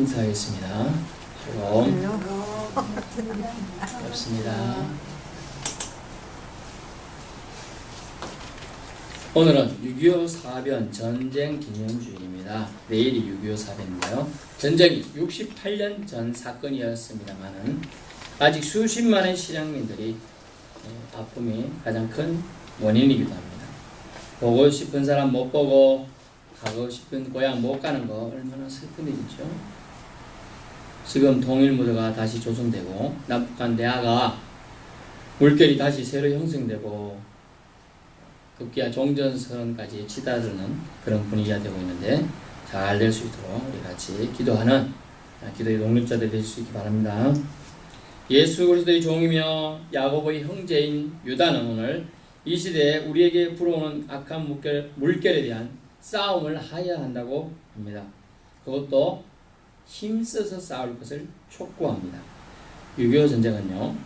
인사하겠습니다. 샬롬. 반갑습니다. 오늘은 6.25 사변 전쟁 기념주일입니다. 내일이 6.25 사변인데요. 전쟁이 68년 전 사건이었습니다만은 아직 수십만의 실향민들이 아픔이 가장 큰 원인이기도 합니다. 보고 싶은 사람 못 보고 가고 싶은 고향 못 가는 거 얼마나 슬픈 일이죠. 지금 통일무드가 다시 조성되고 남북한 대화가 물결이 다시 새로 형성되고 급기야 종전선언까지 치닫는 그런 분위기가 되고 있는데 잘 될 수 있도록 우리 같이 기도하는 기도의 독립자들이 될 수 있기 바랍니다. 예수 그리스도의 종이며 야고보의 형제인 유다는 오늘 이 시대에 우리에게 불어오는 악한 물결에 대한 싸움을 하여야 한다고 합니다. 그것도 힘써서 싸울 것을 촉구합니다. 6.25 전쟁은요,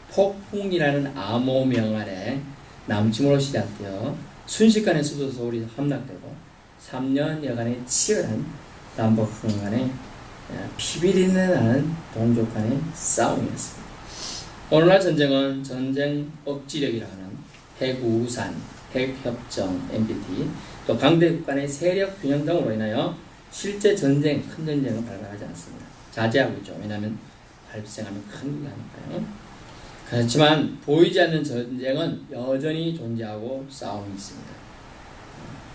폭풍이라는 암호명 아래 남침으로 시작되어 순식간에 수도 서울이 함락되고 3년여간의 치열한 남북한 간의 피비린내 나는 동족 간의 싸움이었습니다. 오늘날 전쟁은 전쟁 억지력이라 하는 핵우산, 핵협정, NPT, 또 강대국 간의 세력 균형 등으로 인하여 실제 전쟁, 큰 전쟁은 발생하지 않습니다. 자제하고 있죠. 왜냐하면 발생하면 큰 일이니까요. 그렇지만 보이지 않는 전쟁은 여전히 존재하고 싸움이 있습니다.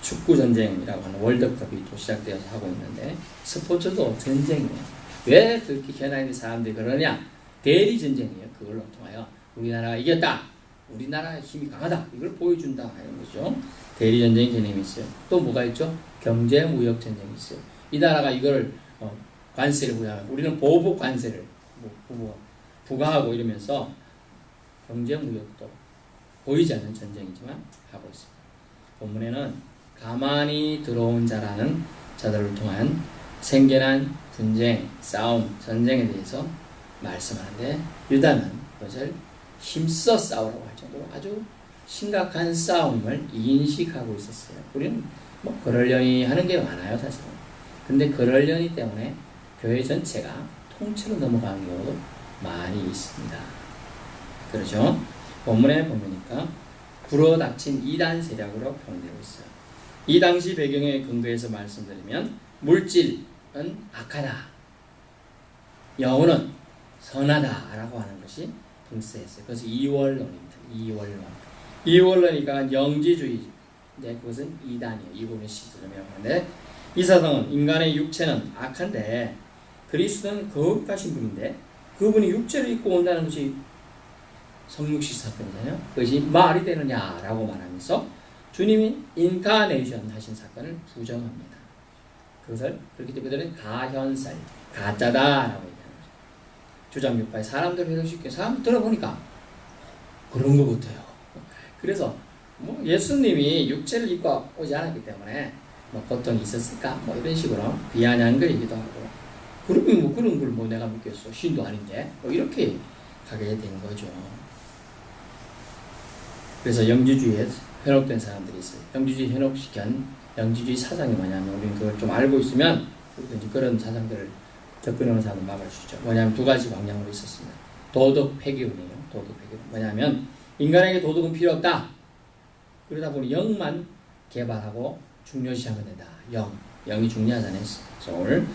축구 전쟁이라고 하는 월드컵이 또 시작되어서 하고 있는데 스포츠도 전쟁이에요. 왜 그렇게 현안의 사람들이 그러냐? 대리 전쟁이에요. 그걸로 통하여 우리나라가 이겼다, 우리나라의 힘이 강하다, 이걸 보여준다 하는 거죠. 대리 전쟁 개념이 있어요. 또 뭐가 있죠? 경제 무역 전쟁이 있어요. 이 나라가 이걸 관세를 부여하면 우리는 보복 관세를 부과하고 이러면서 경제 무역도 보이지 않는 전쟁이지만 하고 있습니다. 본문에는 가만히 들어온 자라는 자들을 통한 생겨난 분쟁, 싸움, 전쟁에 대해서 말씀하는데 유다는 그것을 힘써 싸우라고 할 정도로 아주 심각한 싸움을 인식하고 있었어요. 우리는 뭐 그러려니 하는 게 많아요, 사실은. 근데 그러려니 때문에 교회 전체가 통째로 넘어가는 경우도 많이 있습니다. 그렇죠? 본문에 보니까 불어닥친 이단 세력으로 표현되고 있어요. 이 당시 배경에 근거해서 말씀드리면 물질은 악하다, 영혼은 선하다라고 하는 것이 등세했어요. 그래서 이원론입니다. 이원론이니까 영지주의. 그것은 이단이에요. 이분의 시스템이라고 하는데 이 사상은 인간의 육체는 악한데 그리스도는 거룩하신 분인데 그분이 육체를 입고 온다는 것이 성육시 사건이잖아요. 그것이 말이 되느냐라고 말하면서 주님이 인카네이션 하신 사건을 부정합니다. 그것을 그렇기 때문에 그들은 가현살, 가짜다라고 얘기하는 거죠. 주장육파의 사람들 회동시켜 사람 들어보니까 그런 것 같아요. 그래서 뭐 예수님이 육체를 입고 오지 않았기 때문에 뭐 고통이 있었을까? 뭐 이런 식으로 비아냥거리기도 하고, 그러면 뭐 그런 걸 뭐 내가 믿겠어, 신도 아닌데, 뭐 이렇게 가게 된 거죠. 그래서 영지주의에 현혹된 사람들이 있어요. 영지주의 현혹시킨 영지주의 사상이 뭐냐면, 우리는 그걸 좀 알고 있으면 그런 사상들을 접근하는 사람을 막을 수 있죠. 뭐냐면 두 가지 방향으로 있었습니다. 도덕 폐기론이에요. 도덕 폐기론. 뭐냐면 인간에게 도덕은 필요 없다. 그러다 보니 영만 개발하고 중요시하면 된다. 영이 중요하잖아요. 소울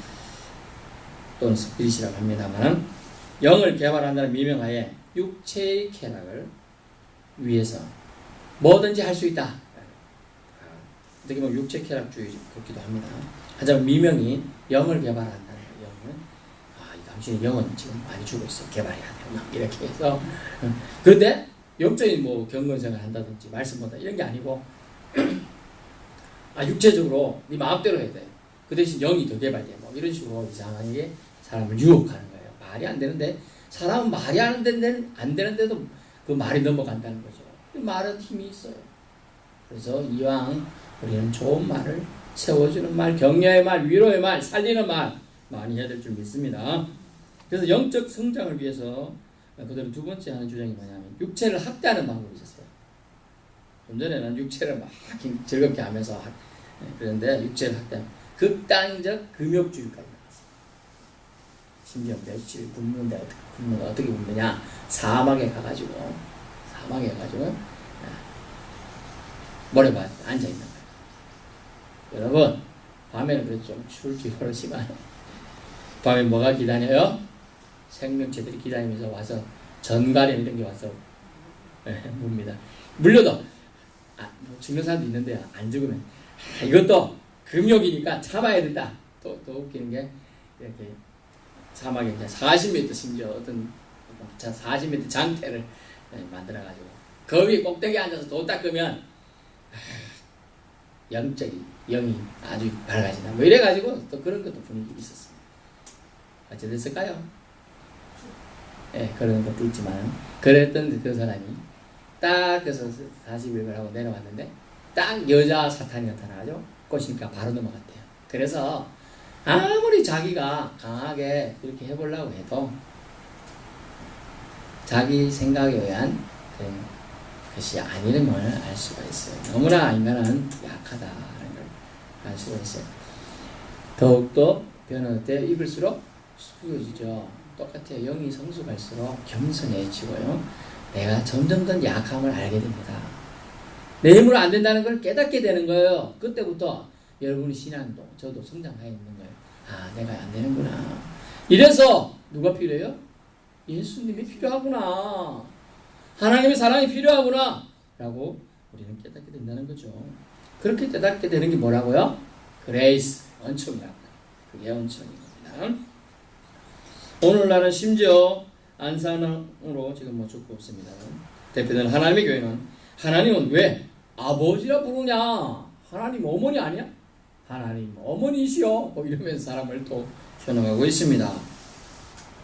또는 스피릿이라고 합니다만, 영을 개발한다는 미명하에 육체의 쾌락을 위해서 뭐든지 할 수 있다. 어떻게 보면 육체 쾌락주의 그렇기도 합니다. 하지만 미명이 영을 개발한다는 거예요. 영은 이 당신의 영은 지금 많이 죽어 있어, 개발해야 돼요. 이렇게 해서 그런데 영적인 뭐 경건생활 한다든지 말씀보다 이런 게 아니고 육체적으로 네 마음대로 해야 돼. 그 대신 영이 더 개발돼. 뭐 이런 식으로 이상하게 사람을 유혹하는 거예요. 말이 안 되는데 사람은 말이 안 되는데도 그 말이 넘어간다는 거죠. 말은 힘이 있어요. 그래서 이왕 우리는 좋은 말을, 세워주는 말, 격려의 말, 위로의 말, 살리는 말 많이 해야 될 줄 믿습니다. 그래서 영적 성장을 위해서 그들은 두 번째 하는 주장이 뭐냐면 육체를 학대하는 방법이 있었어요. 좀 전에는 육체를 막 즐겁게 하면서 그런데 육체를 학대하는 극단적 금욕주의까지 나왔어요. 심지어 며칠 굶는데 어떻게 굶느냐? 사막에 가가지고 모래밭에 앉아 있는 거예요. 여러분, 밤에는 그래도 좀 추울지 모르지만 밤에 뭐가 기다려요? 생명체들이 기다리면서 와서 전갈이 이런 게 와서 묵니다. 물려도 뭐 죽는 사람도 있는데 안 죽으면 이것도 금욕이니까 참아야 된다. 또 웃기는 게 이렇게 사막에 이제 40m 심지어 어떤 40m 장대를 만들어가지고 그 위에 꼭대기에 앉아서 도 닦으면 영이 아주 밝아진다. 뭐 이래가지고 또 그런 것도 분위기 있었습니다. 어찌 됐을까요? 예, 그런 것도 있지만 그랬던 그 사람이 딱 그래서 40일을 하고 내려왔는데 딱 여자 사탄이 나타나죠. 꼬시니까 바로 넘어갔대요. 그래서 아무리 자기가 강하게 이렇게 해보려고 해도 자기 생각에 의한 것이 아니름을 알 수가 있어요. 너무나 인간은 약하다라는 걸 알 수가 있어요. 더욱더 변화될 때 입을수록 숙여지죠. 똑같아요. 영이 성숙할수록 겸손해지고요. 내가 점점 더 약함을 알게 됩니다. 내 힘으로 안 된다는 걸 깨닫게 되는 거예요. 그때부터 여러분의 신앙도 저도 성장해 있는 거예요. 아, 내가 안 되는구나. 이래서 누가 필요해요? 예수님이 필요하구나. 하나님의 사랑이 필요하구나. 라고 우리는 깨닫게 된다는 거죠. 그렇게 깨닫게 되는 게 뭐라고요? 그레이스, 은총이라고. 그게 은총인 겁니다. 오늘날은 심지어 안산으로 지금 뭐 적고 없습니다. 대표되는 하나님의 교회는 하나님은 왜 아버지라 부르냐? 하나님 어머니 아니야? 하나님 어머니시여. 뭐 이러면서 사람을 또 현혹하고 있습니다.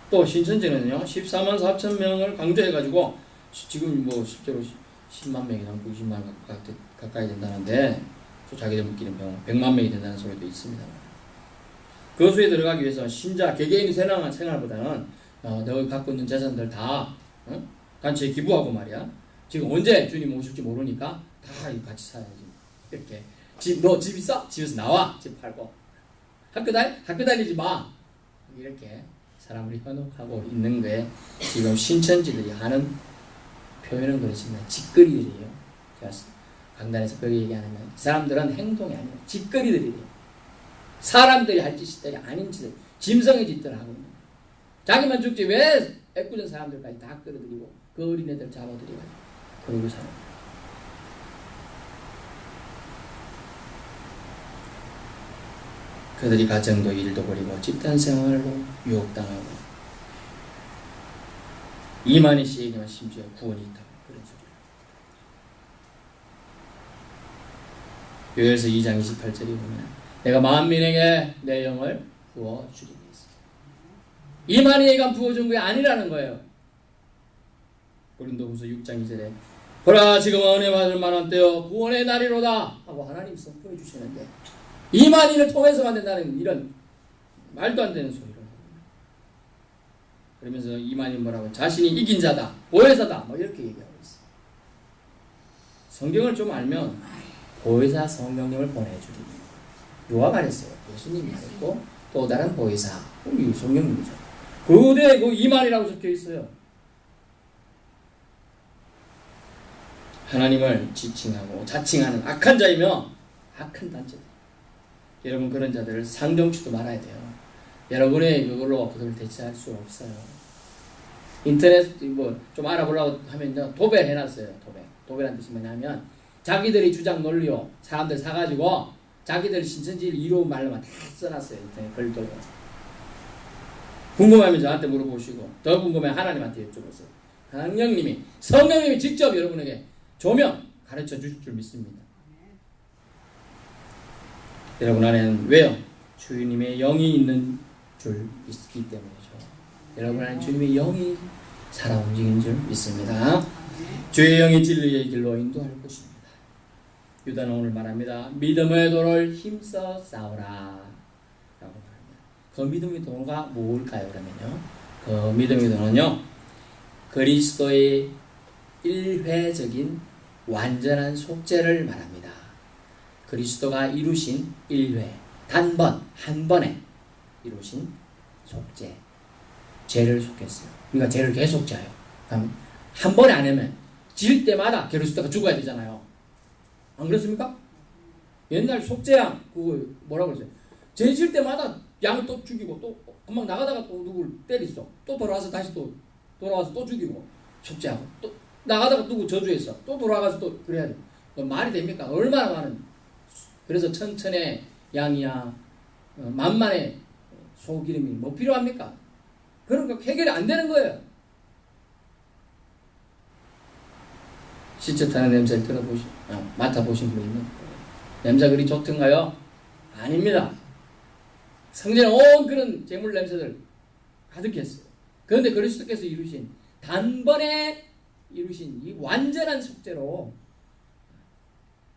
또 신천지는요 14만 4천 명을 강조해가지고 지금 뭐 실제로 10만 명이 넘고 20만 명 가까이 된다는데 또 자기들끼리 100만 명이 된다는 소리도 있습니다. 그 수에 들어가기 위해서 신자 개개인이 생활보다는 너가 갖고 있는 재산들 다 단체에 기부하고 말이야. 지금 언제 주님 오실지 모르니까 다 같이 사야지. 이렇게 너 집 있어? 집에서 나와. 집 팔고 학교 다니지 마. 이렇게 사람을 현혹하고 있는 거에 지금 신천지들이 하는 표현은 그렇지만 짓거리들이에요. 제가 강단에서 그렇게 얘기하는 건 이 사람들은 행동이 아니에요. 짓거리들이에요. 사람들이 할 짓들이 아닌 짓을 짐승의 짓들을 하고 있는 거예요. 자기만 죽지 왜 애꿎은 사람들까지 다 끌어들이고 그 어린애들 잡아들이고 그러고 살아요. 그들이 가정도 일도 버리고 집단생활로 유혹당하고 이만희 씨에게만 심지어 구원이 있다고 그런 소리예요. 요엘서 2장 28절에 보면 내가 만민에게 내 영을 부어주리니 이만희에게 부어준 게 아니라는 거예요. 고린도후서 6장 2절에 보라 지금 은혜 받을 만한 때요 구원의 날이로다 하고 하나님 선포해 주시는데 이만희를 통해서만 된다는 이런 말도 안 되는 소리를 그러면서 이만희 뭐라고 자신이 이긴 자다 보혜사다 뭐 이렇게 얘기하고 있어요. 성경을 좀 알면 보혜사 성령님을 보내주리니 누가 말했어요? 예수님이 말했고 또 다른 보혜사 우리 성령님이죠. 그대 그 이만희라고 적혀 있어요. 하나님을 지칭하고 자칭하는 악한 자이며 악한 단체들. 여러분 그런 자들을 상정치도 말아야 돼요. 여러분의 그걸로 그들을 대체할 수 없어요. 인터넷 뭐 좀 알아보려고 하면 도배 해놨어요. 도배란 뜻이 뭐냐면 자기들이 주장 논리요 사람들 사가지고 자기들이 신천지를 이루는 말로만 다 써놨어요. 인터넷 글도. 궁금하면 저한테 물어보시고 더 궁금하면 하나님한테 여쭤보세요. 성령님이 직접 여러분에게 조명 가르쳐 주실 줄 믿습니다. 여러분 안에는 왜요? 주님의 영이 있는 줄 믿기 때문이죠. 여러분 안에는 주님의 영이 살아 움직이는 줄 믿습니다. 주의 영이 진리의 길로 인도할 것입니다. 유다는 오늘 말합니다. 믿음의 도를 힘써 싸우라 라고 말합니다. 그 믿음의 도가 뭘까요? 그러면요 그 믿음의 도는요 그리스도의 일회적인 완전한 속죄를 말합니다. 그리스도가 이루신 일회 단번 한 번에 이루신 속죄 죄를 속했어요. 우리가 죄를 계속 져요. 한 번에 안 하면 질 때마다 그리스도가 죽어야 되잖아요. 안 그렇습니까? 옛날 속죄양 그거 뭐라고 그러세요? 죄 질 때마다 양을 또 죽이고 또 금방 나가다가 또 누구를 때렸어. 또 돌아와서 다시 또 돌아와서 또 죽이고 속죄하고 또 나가다가 누구 저주했어. 또 돌아가서 또 그래야 돼. 말이 됩니까? 얼마나 많은. 그래서 천천의 양이야 만만의 소기름이 뭐 필요합니까? 그런 거 해결이 안 되는 거예요. 시체 타는 냄새를 맡아보신 분 있는 냄새 그리 좋던가요? 아닙니다. 성전에 온 그런 재물 냄새들 가득했어요. 그런데 그리스도께서 이루신 단번에 이루신 이 완전한 속죄로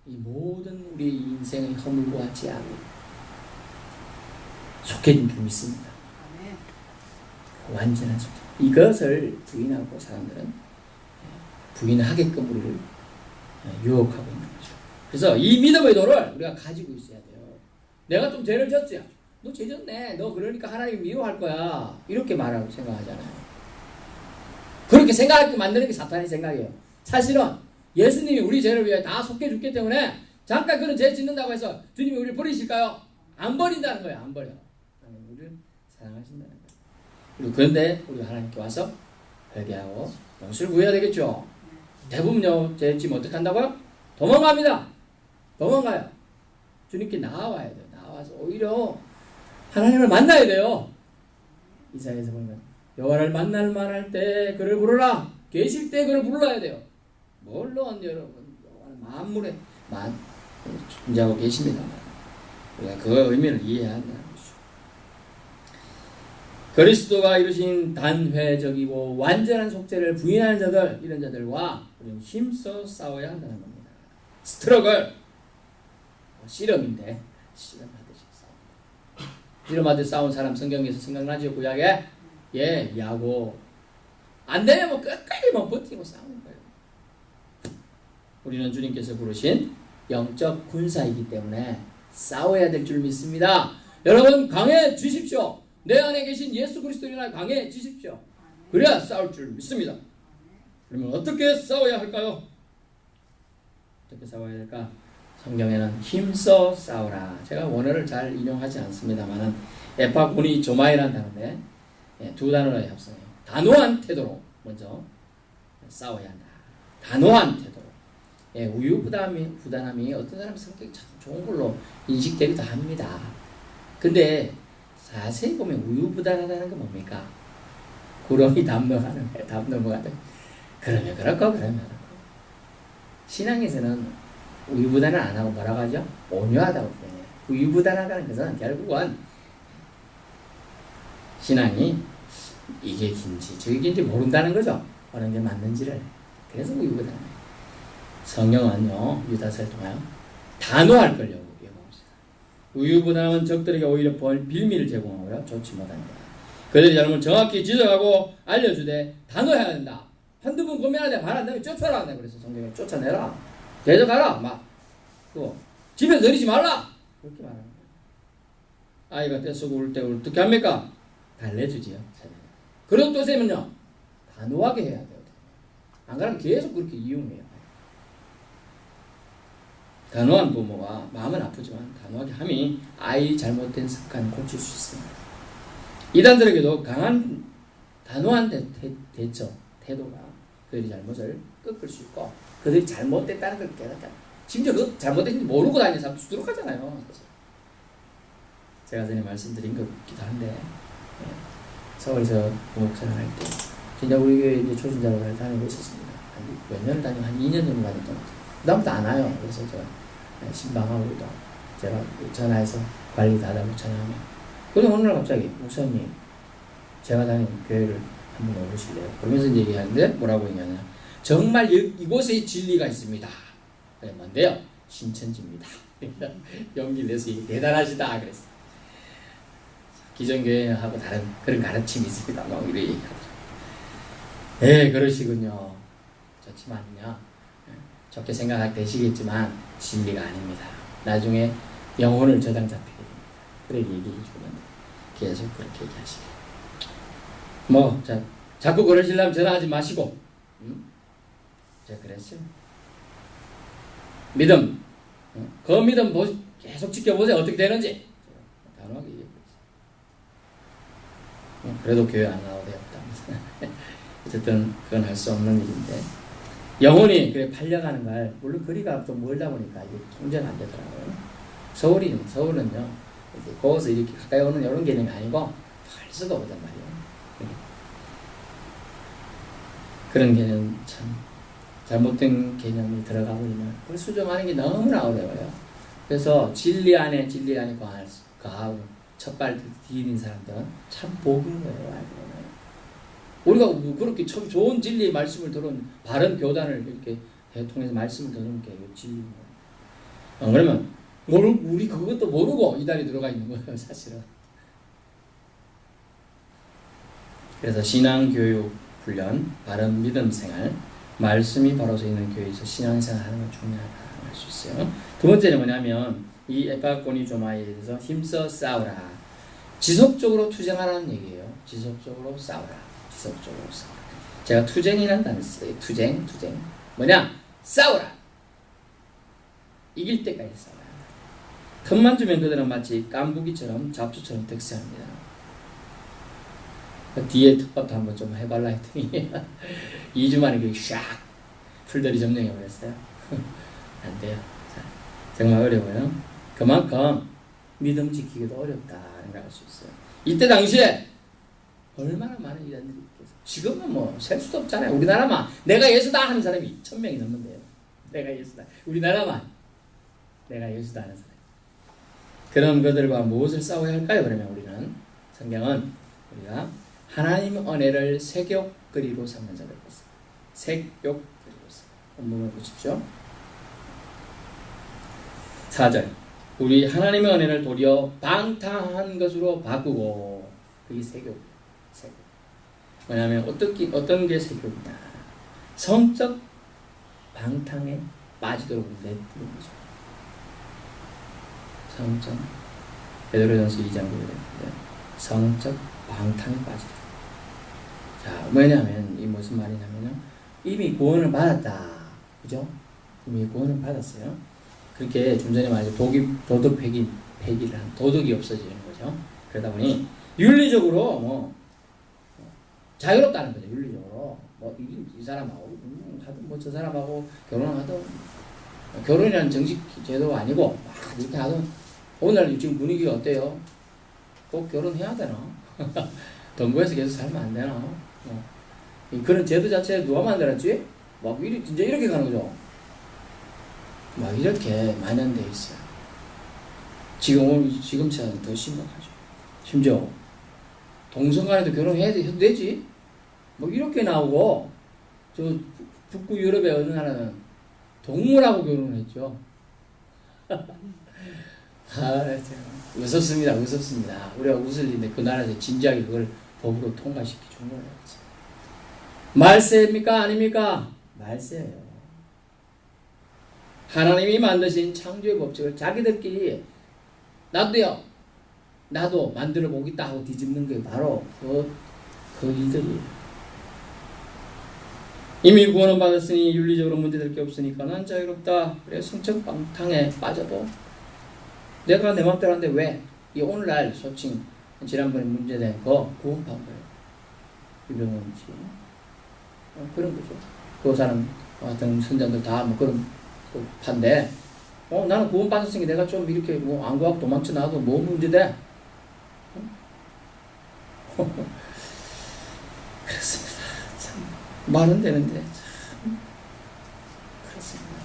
이 모든 우리 인생의 허물과 죄악이 속해진 줄 믿습니다. 완전한 속죄. 이것을 부인하고 사람들은 부인하게끔 우리를 유혹하고 있는 거죠. 그래서 이 믿음의 도를 우리가 가지고 있어야 돼요. 내가 좀 죄를 졌지. 너 죄 졌네. 너 그러니까 하나님 미워할 거야. 이렇게 말하고 생각하잖아요. 그렇게 생각하게 만드는 게 사탄의 생각이에요. 사실은 예수님이 우리 죄를 위해 다 속해줬기 때문에 잠깐 그런 죄 짓는다고 해서 주님이 우리를 버리실까요? 안 버린다는 거예요. 안 버려. 하나님 우리를 사랑하신다는 거예요. 그리고 그런데 우리가 하나님께 와서 회개하고 용서를 구해야 되겠죠. 대부분요 죄 짓면 어떻게 한다고요? 도망갑니다. 도망가요. 주님께 나와야 돼요. 나와서 오히려 하나님을 만나야 돼요. 이사야에서 보면 여호와를 만날 만할 때 그를 부르라. 계실 때 그를 불러야 돼요. 물론 여러분 여호와는 만물에 존재하고 계십니다. 우리가 그 의미를 이해해야 한다는 것이죠. 그리스도가 이루신 단회적이고 완전한 속죄를 부인하는 자들, 이런 자들과 우리는 힘써 싸워야 한다는 겁니다. 스트러글, 씨름인데 씨름하듯이 싸웁니다. 씨름하듯이 싸운 사람 성경에서 생각나죠? 구약에? 예, 야고. 안 되면 뭐 끝까지 뭐 버티고 싸우는 거예요. 우리는 주님께서 부르신 영적 군사이기 때문에 싸워야 될 줄 믿습니다. 여러분 강해지십시오. 내 안에 계신 예수 그리스도인을 강해지십시오. 그래야 싸울 줄 믿습니다. 그러면 어떻게 싸워야 할까요? 어떻게 싸워야 될까? 성경에는 힘써 싸우라. 제가 원어를 잘 인용하지 않습니다만은 에파고니 조마이라는 단어인데 두 단어를 합성해요. 단호한 태도로 먼저 싸워야 한다. 단호한 태도로. 우유부단함이 어떤 사람 성격이 참 좋은 걸로 인식되기도 합니다. 근데 자세히 보면 우유부단하다는 건 뭡니까? 구렁이 담 넘어가는 그러면 그렇고 그러면 그렇고. 신앙에서는 우유부단을 안 하고 뭐라고 하죠? 온유하다고 표현해요. 우유부단하다는 것은 결국은 신앙이 이게 긴지 저게 긴지 모른다는 거죠. 어느 게 맞는지를. 그래서 우유부단해요. 성경은요 유다서를 통하여 단호할 걸 요구하고 있습니다. 우유부단함은 적들에게 오히려 빌미를 제공하고요 좋지 못합니다. 그들의 잘못을 정확히 지적하고 알려주되 단호해야 된다. 한두 번 고민하되 말 안 되면 쫓아라. 그래서 성경에 쫓아내라. 대적하라. 막 또 집에서 내리지 말라. 그렇게 말하는 거예요. 아이가 떼쓰고 울 때 어떻게 합니까? 달래주지요. 그리고 또 세면요 단호하게 해야 돼요. 안 그러면 계속 그렇게 이용해요. 단호한 부모가 마음은 아프지만 단호하게 함이 아이 잘못된 습관을 고칠 수 있습니다. 이단들에게도 강한 단호한 대처 태도가 그들의 잘못을 꺾을 수 있고 그들이 잘못됐다는 걸 깨닫다. 심지어 그 잘못된지 모르고 다니는 사람도 수두룩하잖아요. 제가 전에 말씀드린 것기도 한데 서울에서 목사를 할 때 진짜 우리 교회 이제 초신자로 다니고 있었습니다. 몇 년을 다니고 한 2년 정도 다녔던 것 같아요. 그다음부터 안 와요. 그래서 제가 신방하고 제가 전화해서 관리 다 하고 찬양하면 그런데 어느 날 갑자기 목사님 제가 다니는 교회를 한번 오실래요? 그러면서 이제 얘기하는데 뭐라고 얘기하냐 정말 이곳에 진리가 있습니다. 뭔데요? 신천지입니다. 용기 내서 대단하시다 그랬어요. 기존교회하고 다른 그런 가르침이 있습니다. 막 이렇게 얘기하더라고요. 네 그러시군요. 좋지만요 좋게 생각하게 되시겠지만 진리가 아닙니다. 나중에 영혼을 저당 잡히게 됩니다. 그렇게 얘기해 주면 계속 그렇게 얘기하시게. 자꾸 그러시려면 전화하지 마시고, 제가 그랬어요. 믿음, 그 믿음 계속 지켜보세요. 어떻게 되는지. 단호하게 얘기했어요. 그래도 교회 안 나와도 되었다. 어쨌든 그건 할 수 없는 일인데, 영혼이 그래 팔려가는 걸, 물론 거리가 좀 멀다 보니까 이게 통제가 안 되더라고요. 서울은요, 거기서 이렇게 가까이 오는 이런 개념이 아니고 할 수도 오단 말이에요. 그런 개념 참 잘못된 개념이 들어가고 있는 그걸 수정하는 게 너무나 어려워요. 그래서 진리 안에 거하고 첫발 디딘 사람들은 참 복인 거예요. 알고 보면 우리가 그렇게 참 좋은 진리의 말씀을 들은 바른 교단을 이렇게 통해서 말씀을 들은 게 진리인 거예요. 그러면 우리 그것도 모르고 이단에 들어가 있는 거예요, 사실은. 그래서 신앙교육 훈련, 바른 믿음 생활, 말씀이 바로 서 있는 교회에서 신앙생활 하는 건 중요하다고 할 수 있어요. 두 번째는 뭐냐면 이 에파고니조마에 대해서 힘써 싸우라. 지속적으로 투쟁하라는 얘기예요. 지속적으로 싸우라. 지속적으로 싸우라. 제가 투쟁이라는 단어 써요. 투쟁. 뭐냐? 싸우라. 이길 때까지 싸워야 한다. 틈만 주면 그들은 마치 깐부기처럼 잡초처럼 득세합니다. 뒤에 톱밥도 한번 좀 해발라 했더니 2주 만에 그게 샥 풀들이 점령해버렸어요. 안 돼요. 자, 정말 어려워요. 그만큼 믿음 지키기도 어렵다는 걸 알 수 있어요. 이때 당시에 얼마나 많은 이단들이 있겠어요. 지금은 뭐 셀 수도 없잖아요. 우리나라만 내가 예수다 하는 사람이 1000명이 넘는데요. 내가 예수다. 우리나라만 내가 예수다 하는 사람. 그런 것들과 무엇을 싸워야 할까요? 그러면 우리는 성경은 우리가 하나님의 은혜를 색욕거리로 삼는 자들 것입니다. 색욕거리로 본문을 보십시오. 4절 우리 하나님의 은혜를 도리어 방탕한 것으로 바꾸고 그게 색욕. 뭐냐면 어떤 게 색욕이냐. 성적 방탕에 빠지도록 내뜨는 거죠. 성적 베드로전서 2장 9절에 성적 방탕에 빠지도록. 자, 뭐냐면 이 무슨 말이냐면요. 이미 구원을 받았다. 그죠? 이미 구원을 받았어요. 그렇게 좀 전에 말했죠. 도덕 폐기를 한 도덕이 없어지는 거죠. 그러다 보니 윤리적으로 자유롭다는 거죠. 윤리적으로 이 사람하고 하든 저 사람하고 결혼하든 결혼이라는 정식 제도가 아니고 막 이렇게 하든 오늘 지금 분위기가 어때요? 꼭 결혼해야 되나? 동거에서 계속 살면 안 되나? 그런 제도 자체 누가 만들었지? 막 진짜 이렇게 가는 거죠. 막 이렇게 만연되어 있어요. 지금처럼 더 심각하죠. 심지어 동성간에도 결혼해도 되지? 뭐 이렇게 나오고 저 북부 유럽의 어느 나라는 동물하고 결혼을 했죠. 의섭습니다. 우리가 웃을 일인데 그 나라에서 진지하게 그걸 법으로 통과시키 준 거예요. 말세입니까? 아닙니까? 말세예요. 하나님이 만드신 창조의 법칙을 자기들끼리 나도 만들어 보겠다 하고 뒤집는 게 바로 그 일들이에요. 이미 구원은 받았으니 윤리적으로 문제될 게 없으니까 난 자유롭다. 그래 성적 방탕에 빠져도 내가 내 맘대로 하는데 왜? 이 오늘날 소칭 지난번에 문제된 거 구원판 거예요. 유병원지 그런 거죠. 그 사람 같은 선장들 다 뭐 그런 판데 나는 구원 받았으니까 내가 좀 이렇게 뭐 안 구하고 도망쳐 나와도 뭐 문제돼? 그렇습니다. 참 말은 되는데 참 그렇습니다.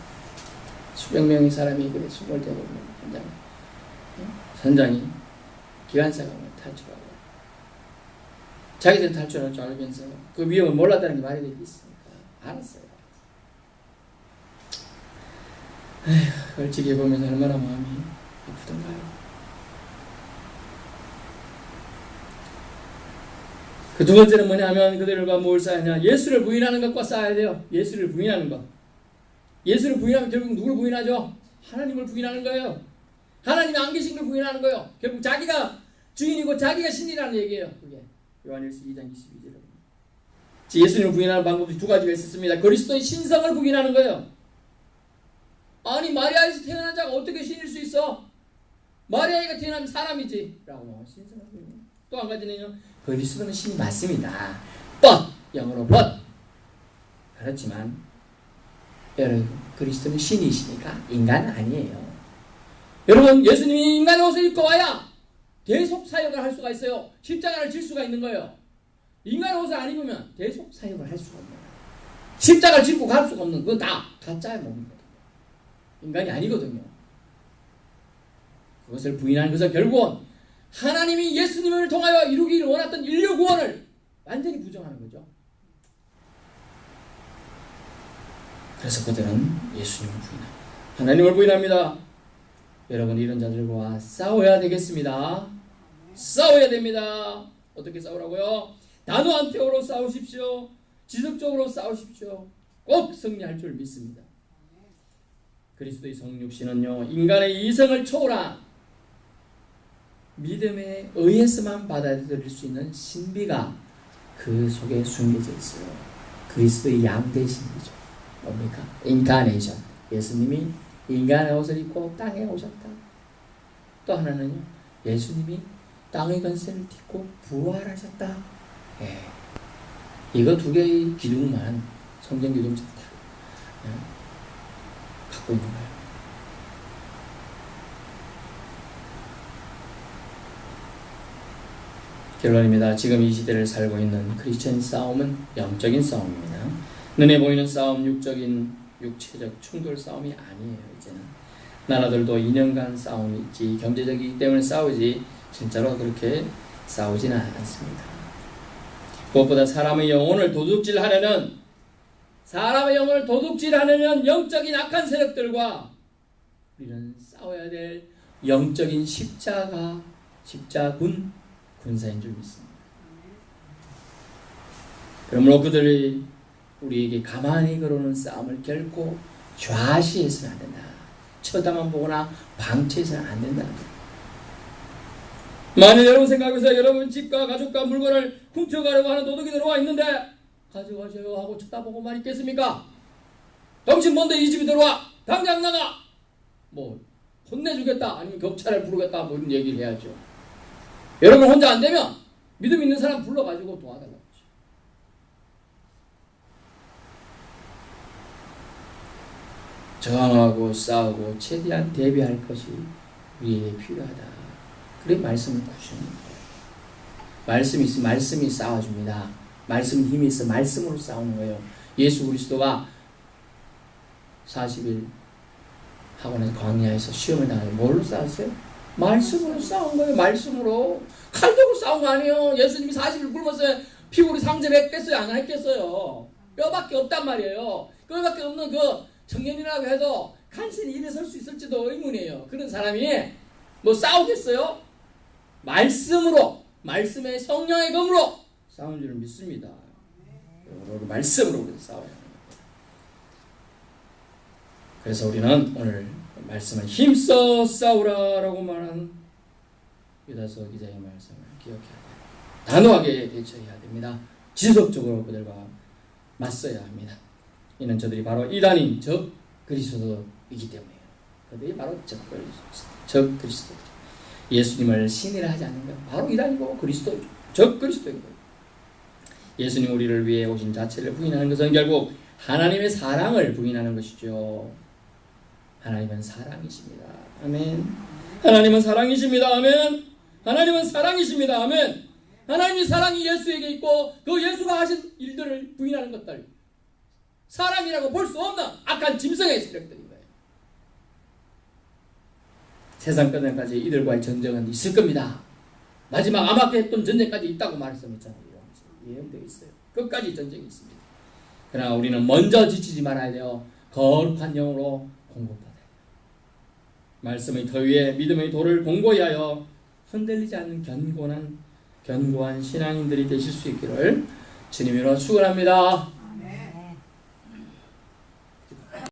수백 명의 사람이 그래 수몰되고 있는 선장이 기관사가 탈출하고 자기들 탈출할 줄 알면서 그 위험을 몰랐다는 게 말이 되겠습니까? 알았어요. 그걸 지켜보면서 얼마나 마음이 아프던가요. 그 두 번째는 뭐냐면 그들과 뭘 쌓느냐. 예수를 부인하는 것과 쌓아야 돼요. 예수를 부인하는 것. 예수를 부인하면 결국 누구를 부인하죠? 하나님을 부인하는 거예요. 하나님이 안 계신 걸 부인하는 거예요. 결국 자기가 주인이고 자기가 신이라는 얘기예요. 그게 요한일서 2장 22절에. 예수님을 부인하는 방법이 두 가지가 있었습니다. 그리스도의 신성을 부인하는 거예요. 아니 마리아에서 태어난 자가 어떻게 신일 수 있어? 마리아가 태어나면 사람이지 라고 신성을 부인해요. 또 한 가지는요, 그리스도는 신이 맞습니다. but, 영어로 but. 그렇지만 여러분, 그리스도는 신이시니까 인간은 아니에요. 여러분, 예수님이 인간의 옷을 입고 와야 대속사역을 할 수가 있어요. 십자가를 질 수가 있는 거예요. 인간의 옷을 안 입으면 대속사역을 할 수가 없는 거예요. 십자가를 짚고 갈 수가 없는, 그건 다 가짜의 몸이거든요. 인간이 아니거든요. 그것을 부인하는 것은 결국은 하나님이 예수님을 통하여 이루기를 원했던 인류 구원을 완전히 부정하는 거죠. 그래서 그들은 예수님을 부인합니다. 하나님을 부인합니다. 여러분, 이런 자들과 싸워야 되겠습니다. 싸워야 됩니다. 어떻게 싸우라고요? 단호한 태도로 싸우십시오. 지속적으로 싸우십시오. 꼭 승리할 줄 믿습니다. 그리스도의 성육신은요, 인간의 이성을 초월한 믿음에 의해서만 받아들일 수 있는 신비가 그 속에 숨겨져 있어요. 그리스도의 양대신이죠. 뭡니까? 인카네이션. 예수님이 인간의 옷을 입고 땅에 오셨다. 또 하나는요, 예수님이 땅의 권세를 딛고 부활하셨다. 예. 이거 두 개의 기둥만 성경 기둥처럼 다 갖고 있는 거예요. 결론입니다. 지금 이 시대를 살고 있는 크리스천 싸움은 영적인 싸움입니다. 눈에 보이는 싸움, 육체적 충돌 싸움이 아니에요. 이제는 나라들도 2년간 싸움이 있지, 경제적이기 때문에 싸우지 진짜로 그렇게 싸우지는 않습니다. 무엇보다 사람의 영혼을 도둑질하려는 영적인 악한 세력들과 우리는 싸워야 될 영적인 십자군 군사인 줄 믿습니다. 그러므로 그들이 우리에게 가만히 걸어오는 싸움을 결코 좌시해서는 안 된다. 쳐다만 보거나 방치해서는 안 된다. 만일 여러분 생각해서 여러분 집과 가족과 물건을 훔쳐가려고 하는 도둑이 들어와 있는데 가져가세요 하고 쳐다보고만 있겠습니까? 당신 뭔데 이 집에 들어와? 당장 나가! 뭐 혼내주겠다, 아니면 경찰을 부르겠다, 뭐 이런 얘기를 해야죠. 여러분 혼자 안 되면 믿음 있는 사람 불러가지고 도와달라고. 저항하고 싸우고 최대한 대비할 것이 우리에게 필요하다. 그래 말씀을 구시는 거예요. 말씀이 있으면 말씀이 싸워줍니다. 말씀 힘이 있어 말씀으로 싸우는 거예요. 예수 그리스도가 40일 학원에서 광야에서 시험을 당하고 뭘로 싸웠어요? 말씀으로 싸운 거예요. 말씀으로. 칼 들고 싸운 거 아니에요. 예수님이 40일 굶었어요. 피골이 상접했겠어요? 안 했겠어요? 뼈밖에 없단 말이에요. 뼈밖에 없는 그 청년이라고 해도 간신히 일에 설 수 있을지도 의문이에요. 그런 사람이 뭐 싸우겠어요? 말씀으로, 말씀의 성령의 검으로 싸우는 줄 믿습니다. 말씀으로 우리가 싸워야 합니다. 그래서 우리는 오늘 말씀을 힘써 싸우라라고 말한 유다서 기자의 말씀을 기억해야 돼요. 단호하게 대처해야 됩니다. 지속적으로 그들과 맞서야 합니다. 이는 저들이 바로 이단인 적 그리스도이기 때문이에요. 그들이 바로 적 그리스도. 예수님을 신이라 하지 않는 것, 바로 이단이고 그리스도이죠. 적 그리스도인 거예요. 예수님 우리를 위해 오신 자체를 부인하는 것은 결국 하나님의 사랑을 부인하는 것이죠. 하나님은 사랑이십니다. 아멘. 하나님은 사랑이십니다. 아멘. 하나님은 사랑이십니다. 아멘. 하나님의 사랑이 예수에게 있고 그 예수가 하신 일들을 부인하는 것들, 사람이라고 볼 수 없는 악한 짐승의 세력들인 거예요. 세상 끝날까지 이들과의 전쟁은 있을 겁니다. 마지막 아마겟돈 전쟁까지 있다고 말씀했잖아요. 예언되어 있어요. 끝까지 전쟁이 있습니다. 그러나 우리는 먼저 지치지 말아야 돼요. 거룩한 영으로 공급받아야 돼요. 말씀의 터 위에 믿음의 돌을 공고히 하여 흔들리지 않는 견고한 신앙인들이 되실 수 있기를 주님으로 축원합니다.